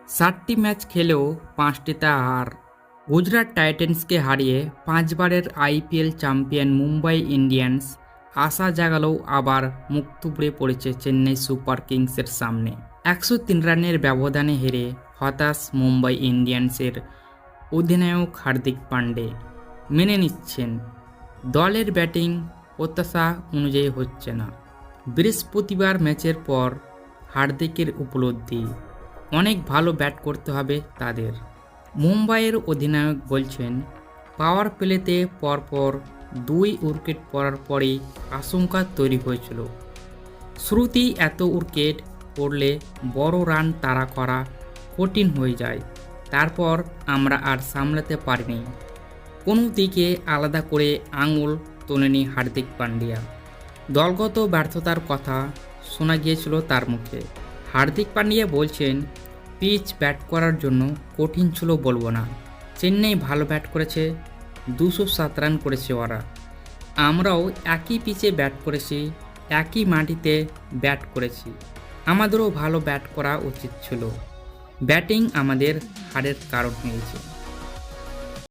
7টি match খেলেও 5টিতে হার। গুজরাট টাইটান্সকে হারিয়ে 5বারের IPL champion Mumbai Indians আশা জাগালেও আবার মুখ থুবড়ে পড়েছে চেন্নাই সুপার কিংসের সামনে। 103 রানের ব্যবধানে হেরে হতাশ মুম্বাই ইন্ডিয়ান্সের অধিনায়ক হার্দিক পান্ডে। মেনে নিচ্ছেন দলের ব্যাটিং প্রত্যাশা অনুযায়ী হচ্ছে না। বৃহস্পতিবার ম্যাচের পর হার্দিকের উপলব্ধি, অনেক ভালো ব্যাট করতে হবে তাদের। মুম্বাইয়ের অধিনায়ক বলছেন, পাওয়ার প্লেতে পরপর 2 উইকেট পড়ার পরেই আশঙ্কা তৈরি হয়েছিল। শুরুতেই এত উইকেট পড়লে বড় রান তাড়া করা কঠিন হয়ে যায়। তারপর আমরা আর সামলাতে পারিনি। কোনো দিকে আলাদা করে আঙুল তোলেনি হার্দিক পান্ডিয়া। দলগত ব্যর্থতার কথা শোনা গিয়েছিল তার মুখে। হার্দিক পান্ডিয়া বলছেন, পিচ ব্যাট করার জন্য কঠিন ছিল বলবো না। চেন্নাই ভালো ব্যাট করেছে, 207 রান করেছে ওরা। আমরাও একই পিচে ব্যাট করেছি, একই মাটিতে ব্যাট করেছি। আমাদেরও ভালো ব্যাট করা উচিত ছিল। ব্যাটিং আমাদের হারের কারণ হয়েছে।